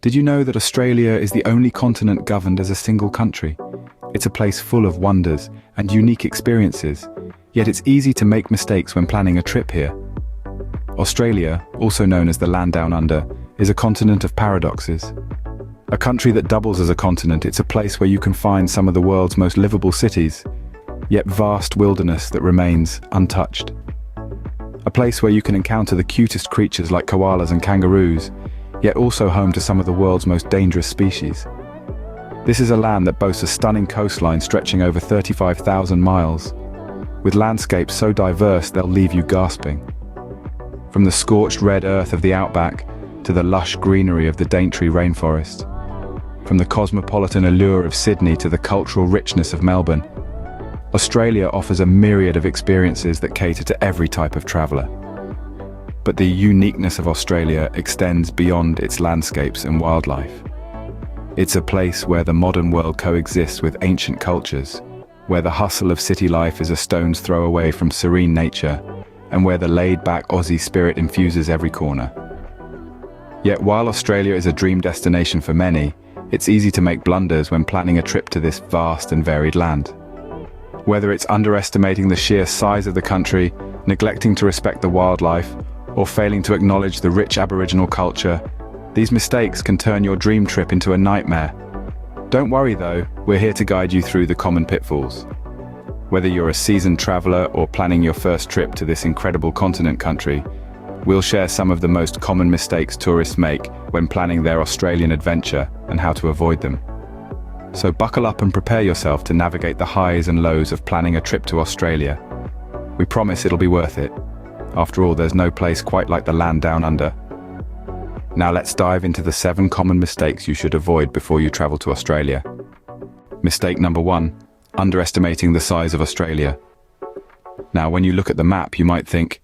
Did you know that Australia is the only continent governed as a single country? It's a place full of wonders and unique experiences, yet it's easy to make mistakes when planning a trip here. Australia, also known as the Land Down Under, is a continent of paradoxes. A country that doubles as a continent, it's a place where you can find some of the world's most livable cities, yet vast wilderness that remains untouched. A place where you can encounter the cutest creatures like koalas and kangaroos, yet also home to some of the world's most dangerous species. This is a land that boasts a stunning coastline stretching over 35,000 miles, with landscapes so diverse they'll leave you gasping. From the scorched red earth of the outback to the lush greenery of the Daintree rainforest. From the cosmopolitan allure of Sydney to the cultural richness of Melbourne, Australia offers a myriad of experiences that cater to every type of traveller. But the uniqueness of Australia extends beyond its landscapes and wildlife. It's a place where the modern world coexists with ancient cultures, where the hustle of city life is a stone's throw away from serene nature, and where the laid-back Aussie spirit infuses every corner. Yet while Australia is a dream destination for many, it's easy to make blunders when planning a trip to this vast and varied land. Whether it's underestimating the sheer size of the country, neglecting to respect the wildlife, or failing to acknowledge the rich Aboriginal culture, these mistakes can turn your dream trip into a nightmare. Don't worry though, we're here to guide you through the common pitfalls. Whether you're a seasoned traveller or planning your first trip to this incredible continent country, we'll share some of the most common mistakes tourists make when planning their Australian adventure and how to avoid them. So buckle up and prepare yourself to navigate the highs and lows of planning a trip to Australia. We promise it'll be worth it. After all, there's no place quite like the Land Down Under. Now let's dive into the 7 common mistakes you should avoid before you travel to Australia. Mistake number 1, underestimating the size of Australia. Now, when you look at the map, you might think,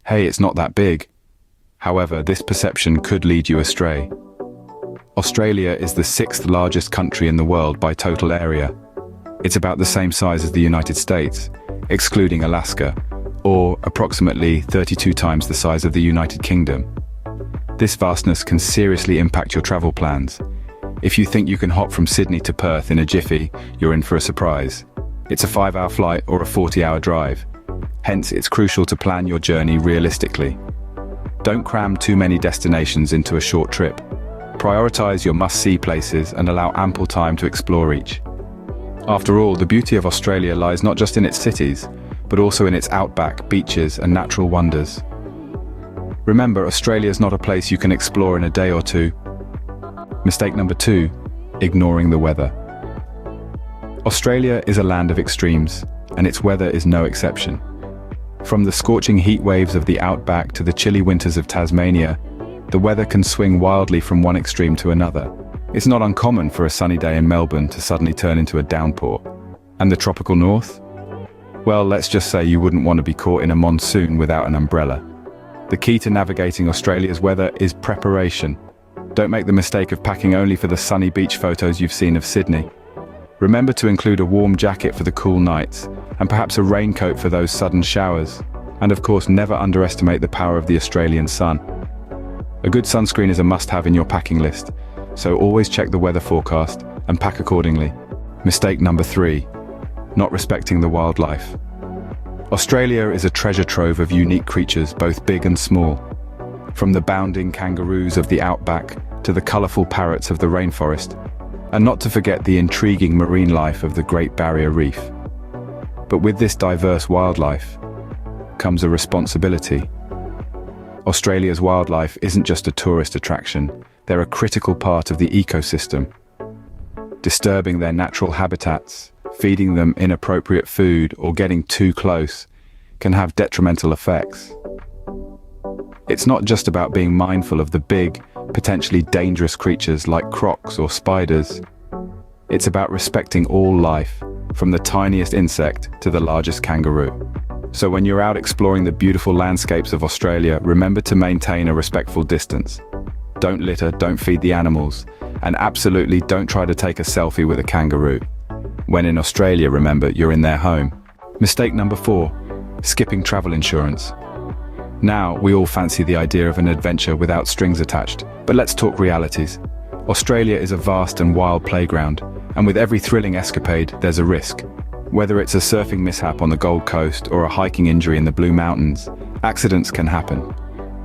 hey, it's not that big. However, this perception could lead you astray. Australia is the 6th largest country in the world by total area. It's about the same size as the United States, excluding Alaska, or approximately 32 times the size of the United Kingdom. This vastness can seriously impact your travel plans. If you think you can hop from Sydney to Perth in a jiffy, you're in for a surprise. It's a 5-hour flight or a 40-hour drive. Hence, it's crucial to plan your journey realistically. Don't cram too many destinations into a short trip. Prioritize your must-see places and allow ample time to explore each. After all, the beauty of Australia lies not just in its cities, but also in its outback, beaches, and natural wonders. Remember, Australia is not a place you can explore in a day or two. Mistake number 2, ignoring the weather. Australia is a land of extremes, and its weather is no exception. From the scorching heat waves of the outback to the chilly winters of Tasmania, the weather can swing wildly from one extreme to another. It's not uncommon for a sunny day in Melbourne to suddenly turn into a downpour. And the tropical north? Well, let's just say you wouldn't want to be caught in a monsoon without an umbrella. The key to navigating Australia's weather is preparation. Don't make the mistake of packing only for the sunny beach photos you've seen of Sydney. Remember to include a warm jacket for the cool nights, and perhaps a raincoat for those sudden showers. And of course, never underestimate the power of the Australian sun. A good sunscreen is a must-have in your packing list, so always check the weather forecast and pack accordingly. Mistake number 3, not respecting the wildlife. Australia is a treasure trove of unique creatures, both big and small. From the bounding kangaroos of the outback to the colourful parrots of the rainforest, and not to forget the intriguing marine life of the Great Barrier Reef. But with this diverse wildlife comes a responsibility. Australia's wildlife isn't just a tourist attraction, they're a critical part of the ecosystem. Disturbing their natural habitats, feeding them inappropriate food, or getting too close can have detrimental effects. It's not just about being mindful of the big, potentially dangerous creatures like crocs or spiders. It's about respecting all life, from the tiniest insect to the largest kangaroo. So when you're out exploring the beautiful landscapes of Australia, remember to maintain a respectful distance. Don't litter, don't feed the animals, and absolutely don't try to take a selfie with a kangaroo. When in Australia, remember, you're in their home. Mistake number 4, skipping travel insurance. Now, we all fancy the idea of an adventure without strings attached, but let's talk realities. Australia is a vast and wild playground, and with every thrilling escapade, there's a risk. Whether it's a surfing mishap on the Gold Coast or a hiking injury in the Blue Mountains, accidents can happen.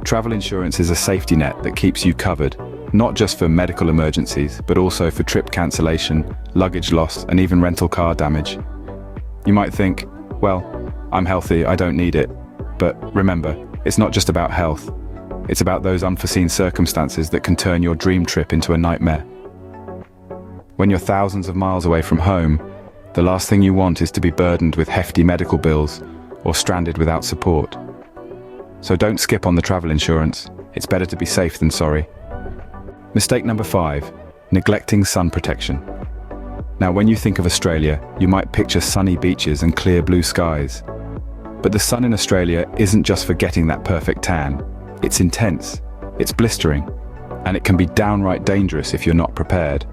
Travel insurance is a safety net that keeps you covered, not just for medical emergencies, but also for trip cancellation, luggage loss, and even rental car damage. You might think, well, I'm healthy, I don't need it. But remember, it's not just about health. It's about those unforeseen circumstances that can turn your dream trip into a nightmare. When you're thousands of miles away from home, the last thing you want is to be burdened with hefty medical bills or stranded without support. So don't skip on the travel insurance. It's better to be safe than sorry. Mistake number 5, neglecting sun protection. Now, when you think of Australia, you might picture sunny beaches and clear blue skies. But the sun in Australia isn't just for getting that perfect tan. It's intense, it's blistering, and it can be downright dangerous if you're not prepared.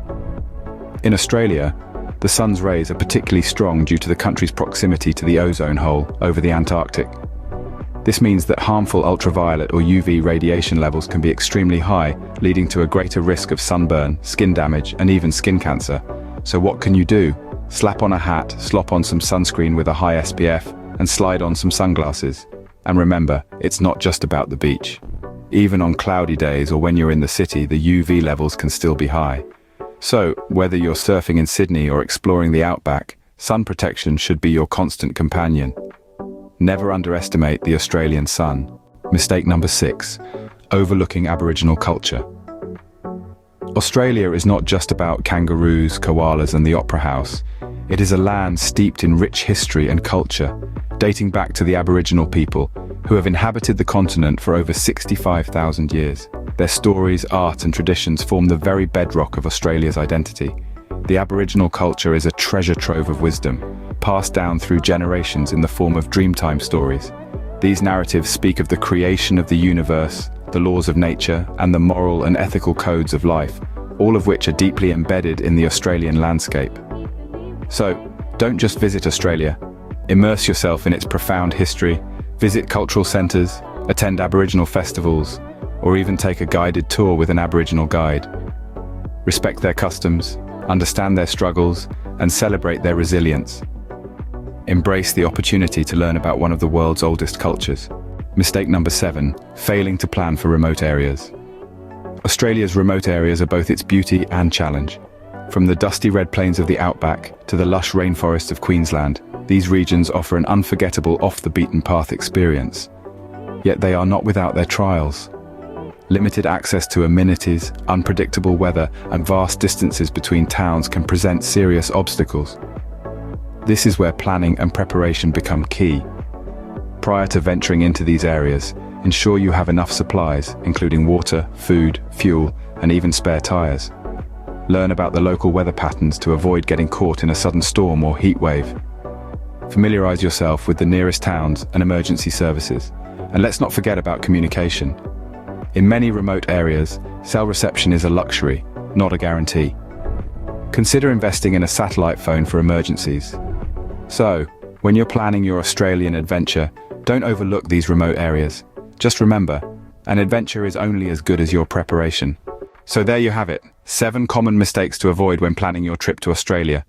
In Australia, the sun's rays are particularly strong due to the country's proximity to the ozone hole over the Antarctic. This means that harmful ultraviolet or UV radiation levels can be extremely high, leading to a greater risk of sunburn, skin damage, and even skin cancer. So what can you do? Slap on a hat, slop on some sunscreen with a high SPF, and slide on some sunglasses. And remember, it's not just about the beach. Even on cloudy days or when you're in the city, the UV levels can still be high. So, whether you're surfing in Sydney or exploring the outback, sun protection should be your constant companion. Never underestimate the Australian sun. Mistake number 6, overlooking Aboriginal culture. Australia is not just about kangaroos, koalas, and the Opera House. It is a land steeped in rich history and culture, dating back to the Aboriginal people, who have inhabited the continent for over 65,000 years. Their stories, art, and traditions form the very bedrock of Australia's identity. The Aboriginal culture is a treasure trove of wisdom, passed down through generations in the form of Dreamtime stories. These narratives speak of the creation of the universe, the laws of nature, and the moral and ethical codes of life, all of which are deeply embedded in the Australian landscape. So, don't just visit Australia. Immerse yourself in its profound history, visit cultural centres, attend Aboriginal festivals, or even take a guided tour with an Aboriginal guide. Respect their customs, understand their struggles, and celebrate their resilience. Embrace the opportunity to learn about one of the world's oldest cultures. Mistake number 7, failing to plan for remote areas. Australia's remote areas are both its beauty and challenge. From the dusty red plains of the outback to the lush rainforests of Queensland, these regions offer an unforgettable off-the-beaten-path experience. Yet they are not without their trials. Limited access to amenities, unpredictable weather, and vast distances between towns can present serious obstacles. This is where planning and preparation become key. Prior to venturing into these areas, ensure you have enough supplies, including water, food, fuel, and even spare tires. Learn about the local weather patterns to avoid getting caught in a sudden storm or heat wave. Familiarize yourself with the nearest towns and emergency services. And let's not forget about communication. In many remote areas, cell reception is a luxury, not a guarantee. Consider investing in a satellite phone for emergencies. So, when you're planning your Australian adventure, don't overlook these remote areas. Just remember, an adventure is only as good as your preparation. So there you have it, 7 common mistakes to avoid when planning your trip to Australia.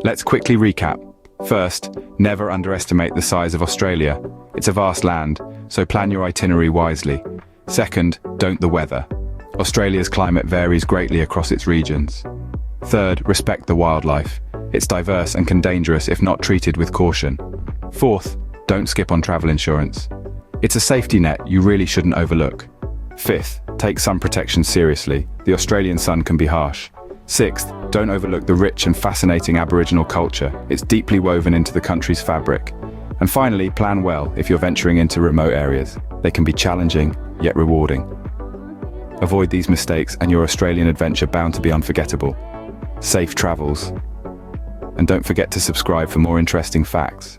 Let's quickly recap. First, never underestimate the size of Australia. It's a vast land, so plan your itinerary wisely. Second, don't the weather. Australia's climate varies greatly across its regions. Third, respect the wildlife. It's diverse and can be dangerous if not treated with caution. Fourth, don't skip on travel insurance. It's a safety net you really shouldn't overlook. Fifth, take sun protection seriously. The Australian sun can be harsh. Sixth, don't overlook the rich and fascinating Aboriginal culture. It's deeply woven into the country's fabric. And finally, plan well if you're venturing into remote areas. They can be challenging, yet rewarding. Avoid these mistakes and your Australian adventure bound to be unforgettable. Safe travels. And don't forget to subscribe for more interesting facts.